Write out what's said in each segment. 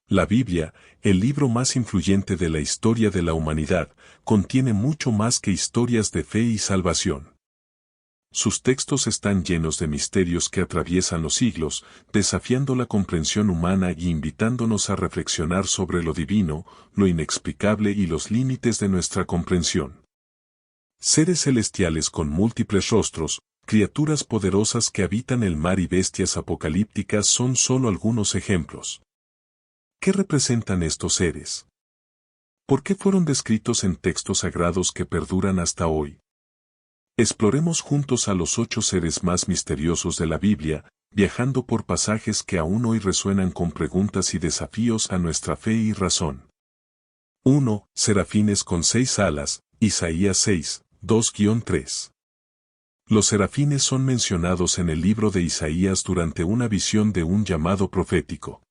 La Biblia, el libro más influyente de la historia de la humanidad, contiene mucho más que historias de fe y salvación. Sus textos están llenos de misterios que atraviesan los siglos, desafiando la comprensión humana y invitándonos a reflexionar sobre lo divino, lo inexplicable y los límites de nuestra comprensión. Seres celestiales con múltiples rostros, criaturas poderosas que habitan el mar y bestias apocalípticas son solo algunos ejemplos. ¿Qué representan estos seres? ¿Por qué fueron descritos en textos sagrados que perduran hasta hoy? Exploremos juntos a los 8 seres más misteriosos de la Biblia, viajando por pasajes que aún hoy resuenan con preguntas y desafíos a nuestra fe y razón. 1. Serafines con 6 alas, Isaías 6, 2-3. Los serafines son mencionados en el libro de Isaías durante una visión de un llamado profético.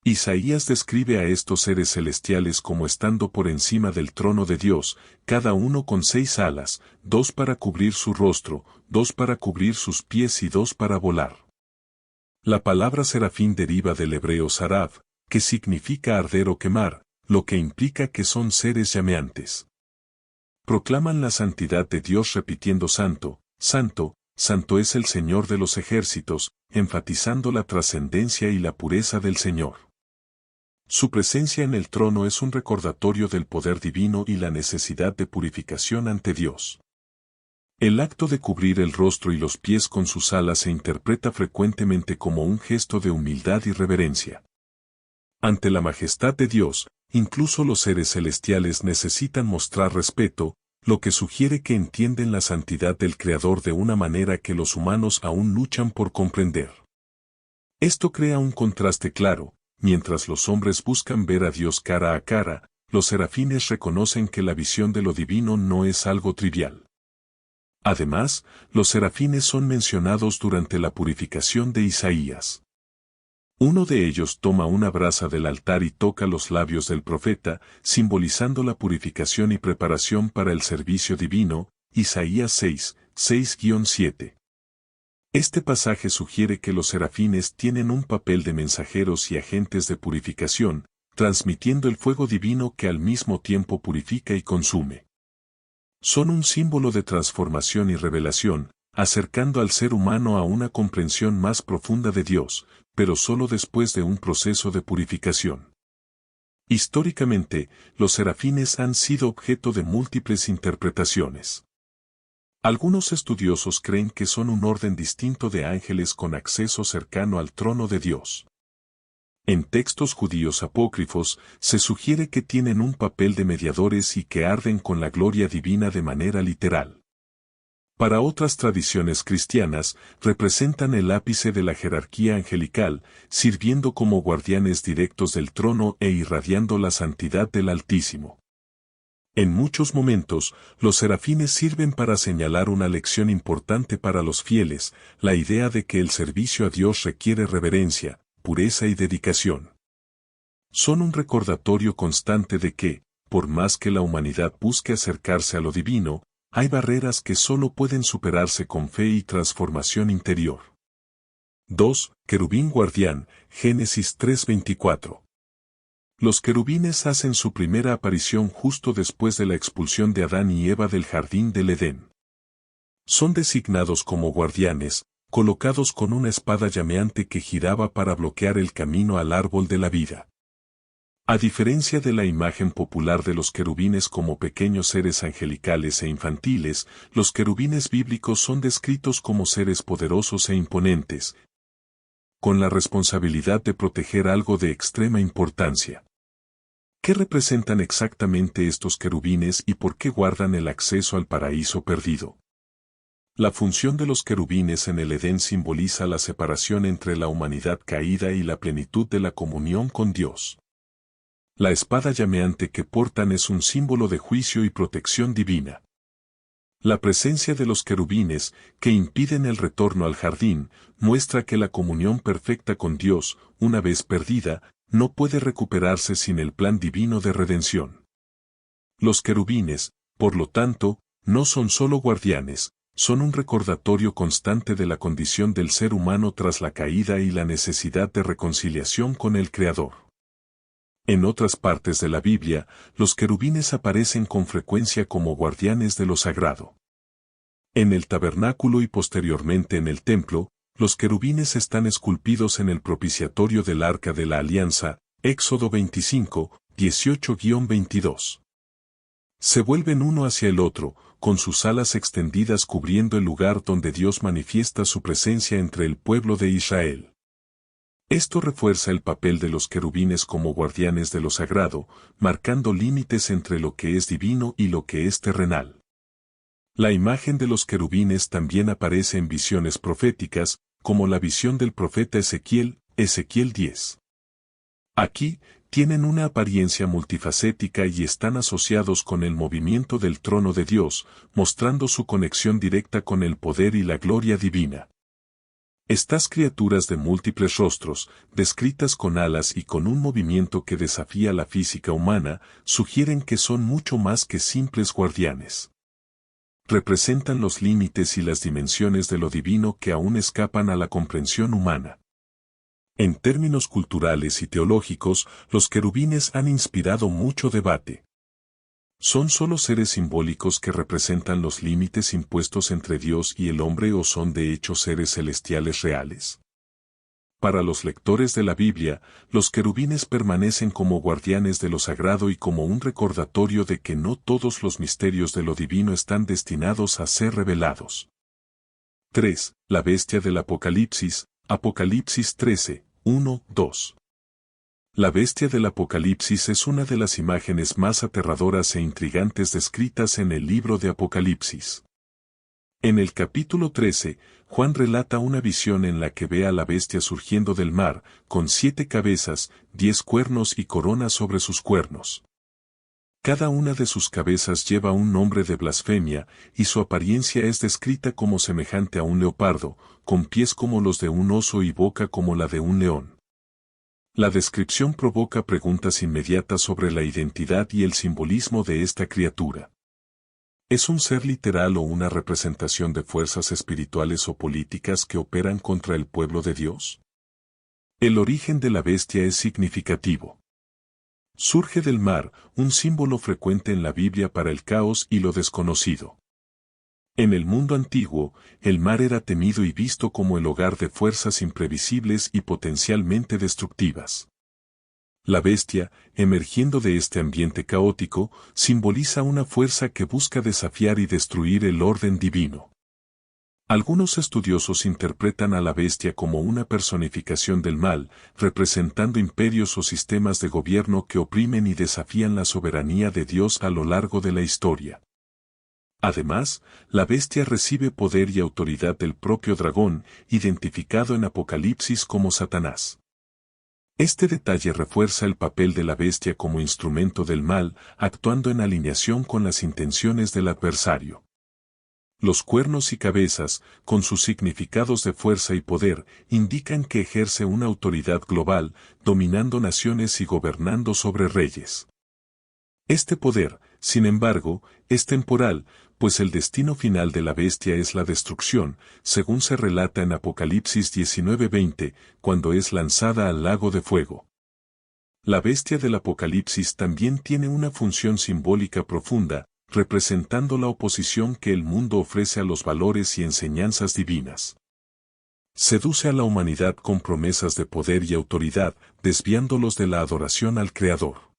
Isaías describe a estos seres celestiales como estando por encima del trono de Dios, cada uno con 6 alas, 2 para cubrir su rostro, 2 para cubrir sus pies y 2 para volar. La palabra serafín deriva del hebreo saraf, que significa arder o quemar, lo que implica que son seres llameantes. Proclaman la santidad de Dios repitiendo Santo, Santo, Santo es el Señor de los ejércitos, enfatizando la trascendencia y la pureza del Señor. Su presencia en el trono es un recordatorio del poder divino y la necesidad de purificación ante Dios. El acto de cubrir el rostro y los pies con sus alas se interpreta frecuentemente como un gesto de humildad y reverencia. Ante la majestad de Dios, incluso los seres celestiales necesitan mostrar respeto, lo que sugiere que entienden la santidad del Creador de una manera que los humanos aún luchan por comprender. Esto crea un contraste claro. Mientras los hombres buscan ver a Dios cara a cara, los serafines reconocen que la visión de lo divino no es algo trivial. Además, los serafines son mencionados durante la purificación de Isaías. Uno de ellos toma una brasa del altar y toca los labios del profeta, simbolizando la purificación y preparación para el servicio divino, Isaías 6, 6-7. Este pasaje sugiere que los serafines tienen un papel de mensajeros y agentes de purificación, transmitiendo el fuego divino que al mismo tiempo purifica y consume. Son un símbolo de transformación y revelación, acercando al ser humano a una comprensión más profunda de Dios, pero solo después de un proceso de purificación. Históricamente, los serafines han sido objeto de múltiples interpretaciones. Algunos estudiosos creen que son un orden distinto de ángeles con acceso cercano al trono de Dios. En textos judíos apócrifos, se sugiere que tienen un papel de mediadores y que arden con la gloria divina de manera literal. Para otras tradiciones cristianas, representan el ápice de la jerarquía angelical, sirviendo como guardianes directos del trono e irradiando la santidad del Altísimo. En muchos momentos, los serafines sirven para señalar una lección importante para los fieles, la idea de que el servicio a Dios requiere reverencia, pureza y dedicación. Son un recordatorio constante de que, por más que la humanidad busque acercarse a lo divino, hay barreras que solo pueden superarse con fe y transformación interior. 2. Querubín guardián, Génesis 3:24. Los querubines hacen su primera aparición justo después de la expulsión de Adán y Eva del jardín del Edén. Son designados como guardianes, colocados con una espada llameante que giraba para bloquear el camino al árbol de la vida. A diferencia de la imagen popular de los querubines como pequeños seres angelicales e infantiles, los querubines bíblicos son descritos como seres poderosos e imponentes, con la responsabilidad de proteger algo de extrema importancia. ¿Qué representan exactamente estos querubines y por qué guardan el acceso al paraíso perdido? La función de los querubines en el Edén simboliza la separación entre la humanidad caída y la plenitud de la comunión con Dios. La espada llameante que portan es un símbolo de juicio y protección divina. La presencia de los querubines, que impiden el retorno al jardín, muestra que la comunión perfecta con Dios, una vez perdida, no puede recuperarse sin el plan divino de redención. Los querubines, por lo tanto, no son solo guardianes, son un recordatorio constante de la condición del ser humano tras la caída y la necesidad de reconciliación con el Creador. En otras partes de la Biblia, los querubines aparecen con frecuencia como guardianes de lo sagrado. En el tabernáculo y posteriormente en el templo, los querubines están esculpidos en el propiciatorio del Arca de la Alianza, Éxodo 25, 18-22. Se vuelven uno hacia el otro, con sus alas extendidas cubriendo el lugar donde Dios manifiesta su presencia entre el pueblo de Israel. Esto refuerza el papel de los querubines como guardianes de lo sagrado, marcando límites entre lo que es divino y lo que es terrenal. La imagen de los querubines también aparece en visiones proféticas, como la visión del profeta Ezequiel, Ezequiel 10. Aquí, tienen una apariencia multifacética y están asociados con el movimiento del trono de Dios, mostrando su conexión directa con el poder y la gloria divina. Estas criaturas de múltiples rostros, descritas con alas y con un movimiento que desafía la física humana, sugieren que son mucho más que simples guardianes. Representan los límites y las dimensiones de lo divino que aún escapan a la comprensión humana. En términos culturales y teológicos, los querubines han inspirado mucho debate. ¿Son solo seres simbólicos que representan los límites impuestos entre Dios y el hombre o son de hecho seres celestiales reales? Para los lectores de la Biblia, los querubines permanecen como guardianes de lo sagrado y como un recordatorio de que no todos los misterios de lo divino están destinados a ser revelados. 3. La bestia del Apocalipsis, Apocalipsis 13, 1, 2. La bestia del Apocalipsis es una de las imágenes más aterradoras e intrigantes descritas en el libro de Apocalipsis. En el capítulo 13, Juan relata una visión en la que ve a la bestia surgiendo del mar, con 7 cabezas, 10 cuernos y coronas sobre sus cuernos. Cada una de sus cabezas lleva un nombre de blasfemia, y su apariencia es descrita como semejante a un leopardo, con pies como los de un oso y boca como la de un león. La descripción provoca preguntas inmediatas sobre la identidad y el simbolismo de esta criatura. ¿Es un ser literal o una representación de fuerzas espirituales o políticas que operan contra el pueblo de Dios? El origen de la bestia es significativo. Surge del mar, un símbolo frecuente en la Biblia para el caos y lo desconocido. En el mundo antiguo, el mar era temido y visto como el hogar de fuerzas imprevisibles y potencialmente destructivas. La bestia, emergiendo de este ambiente caótico, simboliza una fuerza que busca desafiar y destruir el orden divino. Algunos estudiosos interpretan a la bestia como una personificación del mal, representando imperios o sistemas de gobierno que oprimen y desafían la soberanía de Dios a lo largo de la historia. Además, la bestia recibe poder y autoridad del propio dragón, identificado en Apocalipsis como Satanás. Este detalle refuerza el papel de la bestia como instrumento del mal, actuando en alineación con las intenciones del adversario. Los cuernos y cabezas, con sus significados de fuerza y poder, indican que ejerce una autoridad global, dominando naciones y gobernando sobre reyes. Este poder, sin embargo, es temporal, pues el destino final de la bestia es la destrucción, según se relata en Apocalipsis 19:20, cuando es lanzada al lago de fuego. La bestia del Apocalipsis también tiene una función simbólica profunda, representando la oposición que el mundo ofrece a los valores y enseñanzas divinas. Seduce a la humanidad con promesas de poder y autoridad, desviándolos de la adoración al Creador.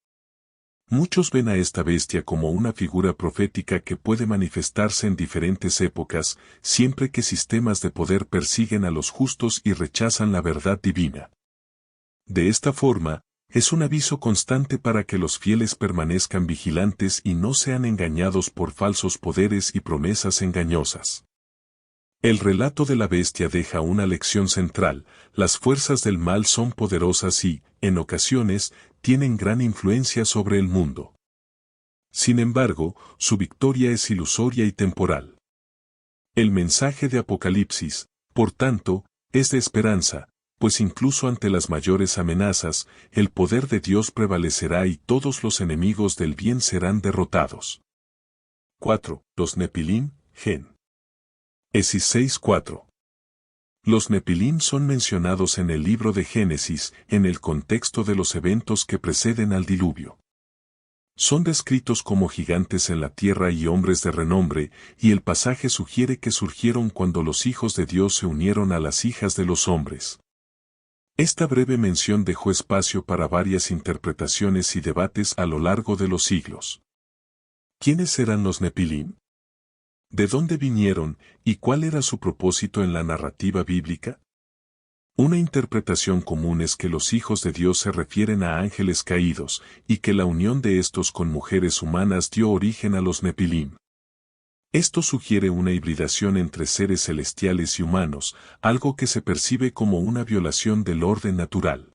Muchos ven a esta bestia como una figura profética que puede manifestarse en diferentes épocas, siempre que sistemas de poder persiguen a los justos y rechazan la verdad divina. De esta forma, es un aviso constante para que los fieles permanezcan vigilantes y no sean engañados por falsos poderes y promesas engañosas. El relato de la bestia deja una lección central: las fuerzas del mal son poderosas y, en ocasiones, tienen gran influencia sobre el mundo. Sin embargo, su victoria es ilusoria y temporal. El mensaje de Apocalipsis, por tanto, es de esperanza, pues incluso ante las mayores amenazas, el poder de Dios prevalecerá y todos los enemigos del bien serán derrotados. 4. Los Nepilim, Gen. Esis 6:4. Los Nepilim son mencionados en el libro de Génesis en el contexto de los eventos que preceden al diluvio. Son descritos como gigantes en la tierra y hombres de renombre, y el pasaje sugiere que surgieron cuando los hijos de Dios se unieron a las hijas de los hombres. Esta breve mención dejó espacio para varias interpretaciones y debates a lo largo de los siglos. ¿Quiénes eran los Nepilim? ¿De dónde vinieron y cuál era su propósito en la narrativa bíblica? Una interpretación común es que los hijos de Dios se refieren a ángeles caídos, y que la unión de estos con mujeres humanas dio origen a los Nepilim. Esto sugiere una hibridación entre seres celestiales y humanos, algo que se percibe como una violación del orden natural.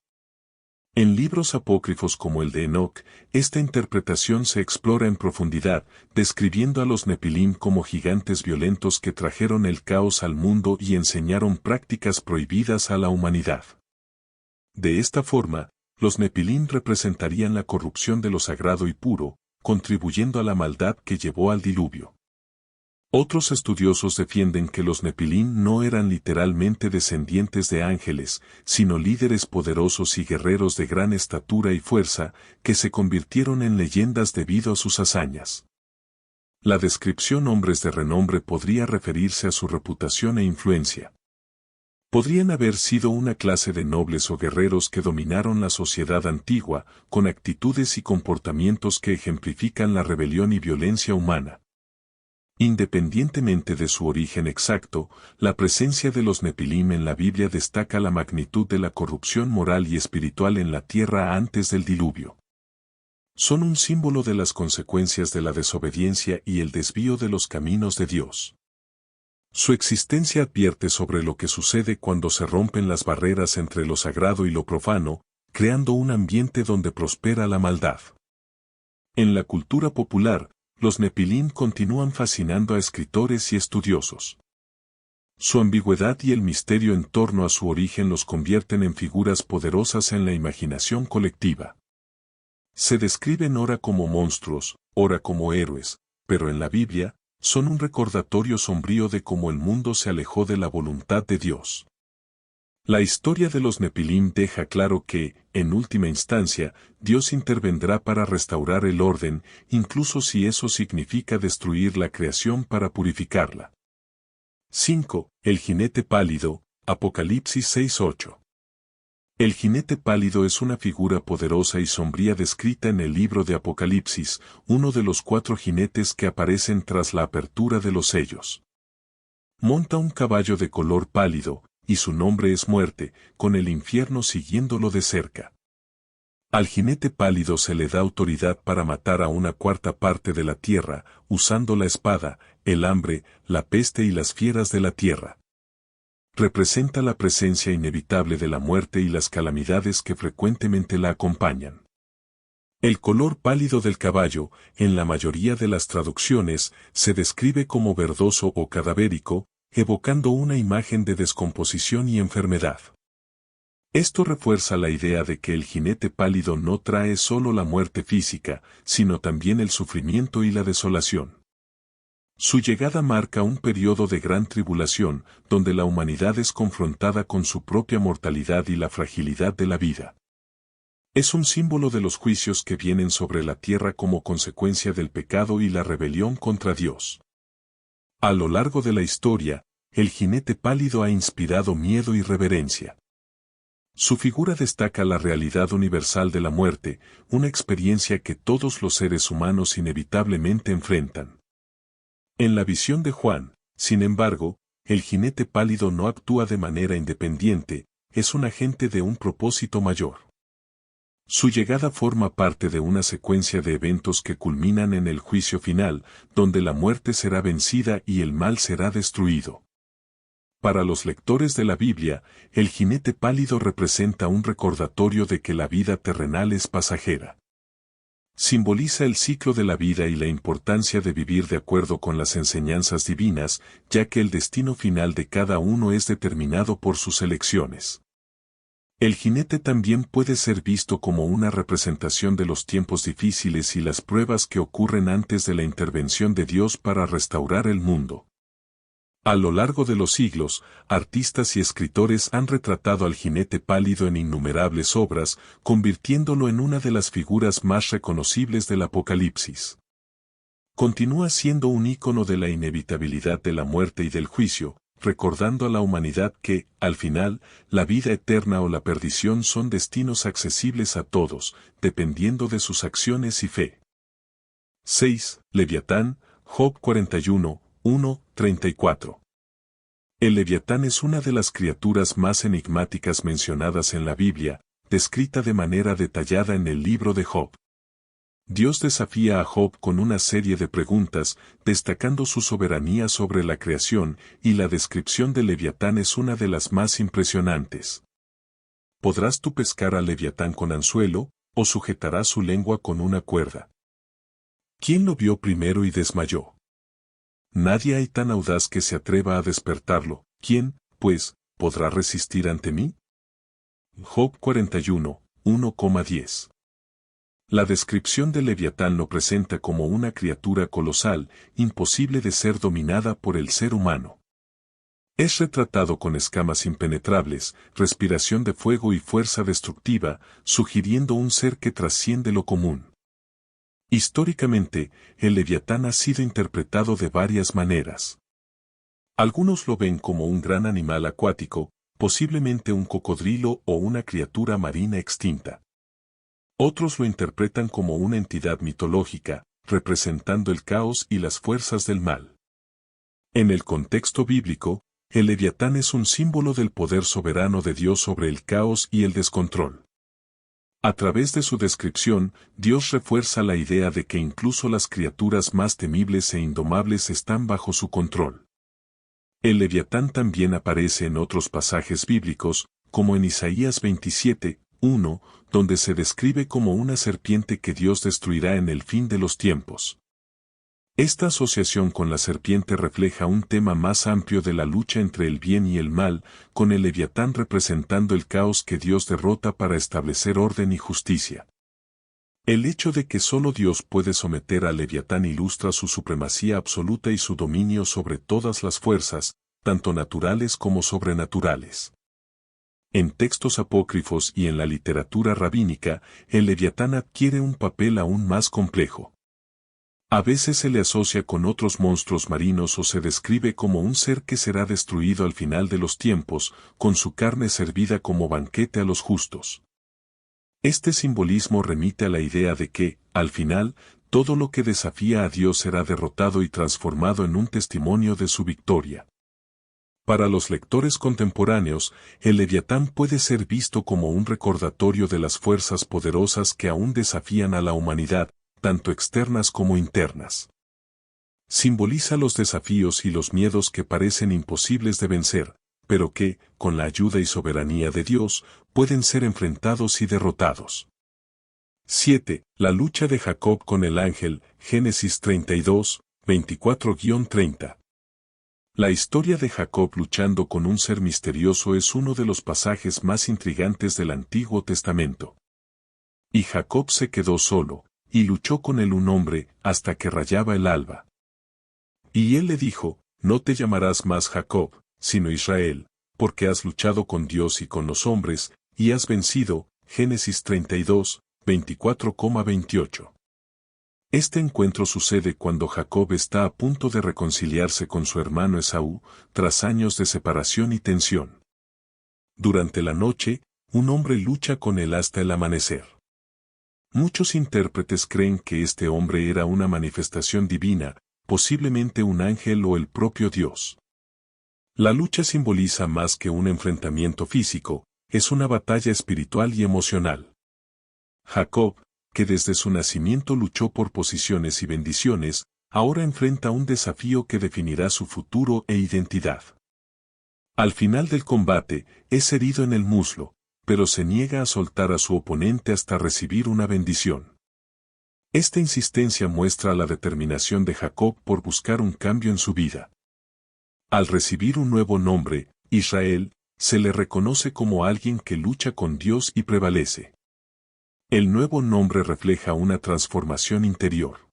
En libros apócrifos como el de Enoc, esta interpretación se explora en profundidad, describiendo a los Nepilim como gigantes violentos que trajeron el caos al mundo y enseñaron prácticas prohibidas a la humanidad. De esta forma, los Nepilim representarían la corrupción de lo sagrado y puro, contribuyendo a la maldad que llevó al diluvio. Otros estudiosos defienden que los Nepilim no eran literalmente descendientes de ángeles, sino líderes poderosos y guerreros de gran estatura y fuerza, que se convirtieron en leyendas debido a sus hazañas. La descripción hombres de renombre podría referirse a su reputación e influencia. Podrían haber sido una clase de nobles o guerreros que dominaron la sociedad antigua, con actitudes y comportamientos que ejemplifican la rebelión y violencia humana. Independientemente de su origen exacto, la presencia de los Nepilim en la Biblia destaca la magnitud de la corrupción moral y espiritual en la tierra antes del diluvio. Son un símbolo de las consecuencias de la desobediencia y el desvío de los caminos de Dios. Su existencia advierte sobre lo que sucede cuando se rompen las barreras entre lo sagrado y lo profano, creando un ambiente donde prospera la maldad. En la cultura popular, los Nepilim continúan fascinando a escritores y estudiosos. Su ambigüedad y el misterio en torno a su origen los convierten en figuras poderosas en la imaginación colectiva. Se describen ora como monstruos, ora como héroes, pero en la Biblia, son un recordatorio sombrío de cómo el mundo se alejó de la voluntad de Dios. La historia de los Nepilim deja claro que, en última instancia, Dios intervendrá para restaurar el orden, incluso si eso significa destruir la creación para purificarla. 5. El jinete pálido, Apocalipsis 6:8. El jinete pálido es una figura poderosa y sombría descrita en el libro de Apocalipsis, uno de los 4 jinetes que aparecen tras la apertura de los sellos. Monta un caballo de color pálido, y su nombre es Muerte, con el infierno siguiéndolo de cerca. Al jinete pálido se le da autoridad para matar a una cuarta parte de la tierra, usando la espada, el hambre, la peste y las fieras de la tierra. Representa la presencia inevitable de la muerte y las calamidades que frecuentemente la acompañan. El color pálido del caballo, en la mayoría de las traducciones, se describe como verdoso o cadavérico, evocando una imagen de descomposición y enfermedad. Esto refuerza la idea de que el jinete pálido no trae solo la muerte física, sino también el sufrimiento y la desolación. Su llegada marca un periodo de gran tribulación, donde la humanidad es confrontada con su propia mortalidad y la fragilidad de la vida. Es un símbolo de los juicios que vienen sobre la tierra como consecuencia del pecado y la rebelión contra Dios. A lo largo de la historia, el jinete pálido ha inspirado miedo y reverencia. Su figura destaca la realidad universal de la muerte, una experiencia que todos los seres humanos inevitablemente enfrentan. En la visión de Juan, sin embargo, el jinete pálido no actúa de manera independiente, es un agente de un propósito mayor. Su llegada forma parte de una secuencia de eventos que culminan en el juicio final, donde la muerte será vencida y el mal será destruido. Para los lectores de la Biblia, el jinete pálido representa un recordatorio de que la vida terrenal es pasajera. Simboliza el ciclo de la vida y la importancia de vivir de acuerdo con las enseñanzas divinas, ya que el destino final de cada uno es determinado por sus elecciones. El jinete también puede ser visto como una representación de los tiempos difíciles y las pruebas que ocurren antes de la intervención de Dios para restaurar el mundo. A lo largo de los siglos, artistas y escritores han retratado al jinete pálido en innumerables obras, convirtiéndolo en una de las figuras más reconocibles del Apocalipsis. Continúa siendo un ícono de la inevitabilidad de la muerte y del juicio, recordando a la humanidad que, al final, la vida eterna o la perdición son destinos accesibles a todos, dependiendo de sus acciones y fe. 6. Leviatán, Job 41, 1, 34. El Leviatán es una de las criaturas más enigmáticas mencionadas en la Biblia, descrita de manera detallada en el libro de Job. Dios desafía a Job con una serie de preguntas, destacando su soberanía sobre la creación, y la descripción del Leviatán es una de las más impresionantes. ¿Podrás tú pescar al Leviatán con anzuelo, o sujetarás su lengua con una cuerda? ¿Quién lo vio primero y desmayó? Nadie hay tan audaz que se atreva a despertarlo. ¿Quién, pues, podrá resistir ante mí? Job 41, 1,10. La descripción del Leviatán lo presenta como una criatura colosal, imposible de ser dominada por el ser humano. Es retratado con escamas impenetrables, respiración de fuego y fuerza destructiva, sugiriendo un ser que trasciende lo común. Históricamente, el Leviatán ha sido interpretado de varias maneras. Algunos lo ven como un gran animal acuático, posiblemente un cocodrilo o una criatura marina extinta. Otros lo interpretan como una entidad mitológica, representando el caos y las fuerzas del mal. En el contexto bíblico, el Leviatán es un símbolo del poder soberano de Dios sobre el caos y el descontrol. A través de su descripción, Dios refuerza la idea de que incluso las criaturas más temibles e indomables están bajo su control. El Leviatán también aparece en otros pasajes bíblicos, como en Isaías 27, 1, donde se describe como una serpiente que Dios destruirá en el fin de los tiempos. Esta asociación con la serpiente refleja un tema más amplio de la lucha entre el bien y el mal, con el Leviatán representando el caos que Dios derrota para establecer orden y justicia. El hecho de que solo Dios puede someter al Leviatán ilustra su supremacía absoluta y su dominio sobre todas las fuerzas, tanto naturales como sobrenaturales. En textos apócrifos y en la literatura rabínica, el Leviatán adquiere un papel aún más complejo. A veces se le asocia con otros monstruos marinos o se describe como un ser que será destruido al final de los tiempos, con su carne servida como banquete a los justos. Este simbolismo remite a la idea de que, al final, todo lo que desafía a Dios será derrotado y transformado en un testimonio de su victoria. Para los lectores contemporáneos, el Leviatán puede ser visto como un recordatorio de las fuerzas poderosas que aún desafían a la humanidad, tanto externas como internas. Simboliza los desafíos y los miedos que parecen imposibles de vencer, pero que, con la ayuda y soberanía de Dios, pueden ser enfrentados y derrotados. 7. La lucha de Jacob con el ángel, Génesis 32, 24-30. La historia de Jacob luchando con un ser misterioso es uno de los pasajes más intrigantes del Antiguo Testamento. Y Jacob se quedó solo, y luchó con él un hombre, hasta que rayaba el alba. Y él le dijo, no te llamarás más Jacob, sino Israel, porque has luchado con Dios y con los hombres, y has vencido. Génesis 32, 24,28. Este encuentro sucede cuando Jacob está a punto de reconciliarse con su hermano Esaú, tras años de separación y tensión. Durante la noche, un hombre lucha con él hasta el amanecer. Muchos intérpretes creen que este hombre era una manifestación divina, posiblemente un ángel o el propio Dios. La lucha simboliza más que un enfrentamiento físico, es una batalla espiritual y emocional. Jacob, que desde su nacimiento luchó por posiciones y bendiciones, ahora enfrenta un desafío que definirá su futuro e identidad. Al final del combate, es herido en el muslo, pero se niega a soltar a su oponente hasta recibir una bendición. Esta insistencia muestra la determinación de Jacob por buscar un cambio en su vida. Al recibir un nuevo nombre, Israel, se le reconoce como alguien que lucha con Dios y prevalece. El nuevo nombre refleja una transformación interior.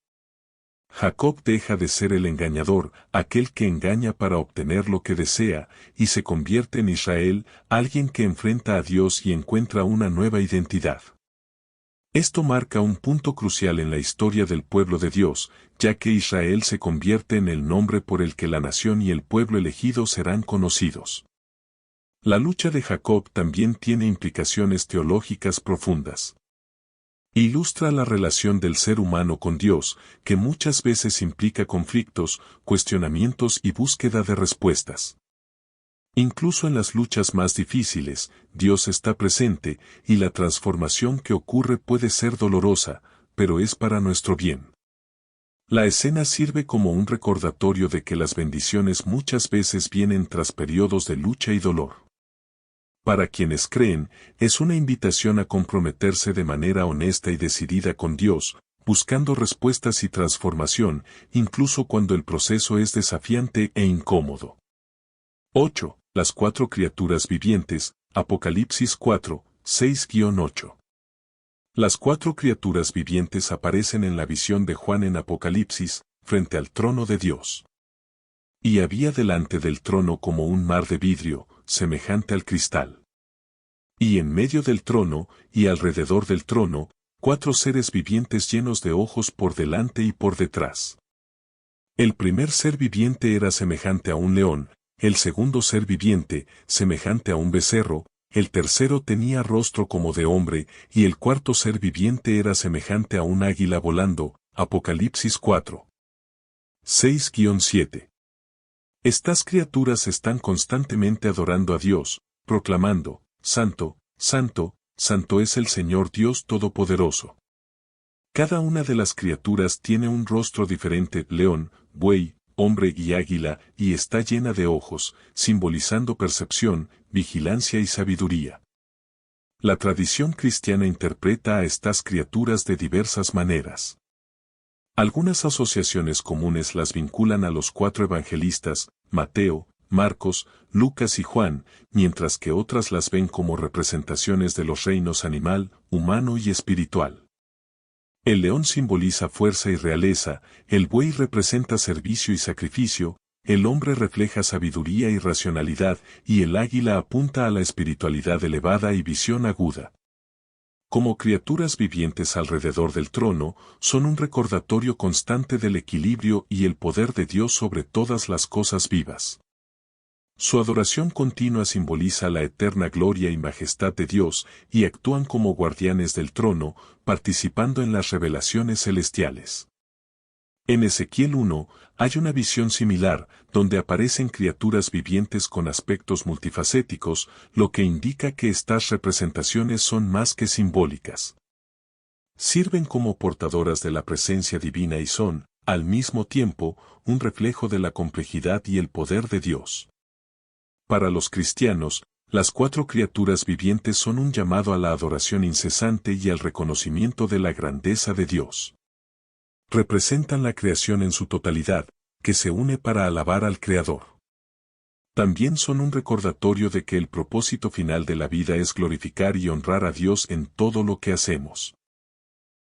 Jacob deja de ser el engañador, aquel que engaña para obtener lo que desea, y se convierte en Israel, alguien que enfrenta a Dios y encuentra una nueva identidad. Esto marca un punto crucial en la historia del pueblo de Dios, ya que Israel se convierte en el nombre por el que la nación y el pueblo elegido serán conocidos. La lucha de Jacob también tiene implicaciones teológicas profundas. Ilustra la relación del ser humano con Dios, que muchas veces implica conflictos, cuestionamientos y búsqueda de respuestas. Incluso en las luchas más difíciles, Dios está presente, y la transformación que ocurre puede ser dolorosa, pero es para nuestro bien. La escena sirve como un recordatorio de que las bendiciones muchas veces vienen tras periodos de lucha y dolor. Para quienes creen, es una invitación a comprometerse de manera honesta y decidida con Dios, buscando respuestas y transformación, incluso cuando el proceso es desafiante e incómodo. 8. Las cuatro criaturas vivientes, Apocalipsis 4, 6-8. Las cuatro criaturas vivientes aparecen en la visión de Juan en Apocalipsis, frente al trono de Dios. Y había delante del trono como un mar de vidrio, semejante al cristal. Y en medio del trono, y alrededor del trono, cuatro seres vivientes llenos de ojos por delante y por detrás. El primer ser viviente era semejante a un león, el segundo ser viviente, semejante a un becerro, el tercero tenía rostro como de hombre, y el cuarto ser viviente era semejante a un águila volando, Apocalipsis 4. 6-7. Estas criaturas están constantemente adorando a Dios, proclamando, Santo, Santo, Santo es el Señor Dios Todopoderoso. Cada una de las criaturas tiene un rostro diferente, león, buey, hombre y águila, y está llena de ojos, simbolizando percepción, vigilancia y sabiduría. La tradición cristiana interpreta a estas criaturas de diversas maneras. Algunas asociaciones comunes las vinculan a los cuatro evangelistas, Mateo, Marcos, Lucas y Juan, mientras que otras las ven como representaciones de los reinos animal, humano y espiritual. El león simboliza fuerza y realeza, el buey representa servicio y sacrificio, el hombre refleja sabiduría y racionalidad, y el águila apunta a la espiritualidad elevada y visión aguda. Como criaturas vivientes alrededor del trono, son un recordatorio constante del equilibrio y el poder de Dios sobre todas las cosas vivas. Su adoración continua simboliza la eterna gloria y majestad de Dios, y actúan como guardianes del trono, participando en las revelaciones celestiales. En Ezequiel 1, hay una visión similar, donde aparecen criaturas vivientes con aspectos multifacéticos, lo que indica que estas representaciones son más que simbólicas. Sirven como portadoras de la presencia divina y son, al mismo tiempo, un reflejo de la complejidad y el poder de Dios. Para los cristianos, las cuatro criaturas vivientes son un llamado a la adoración incesante y al reconocimiento de la grandeza de Dios. Representan la creación en su totalidad, que se une para alabar al Creador. También son un recordatorio de que el propósito final de la vida es glorificar y honrar a Dios en todo lo que hacemos.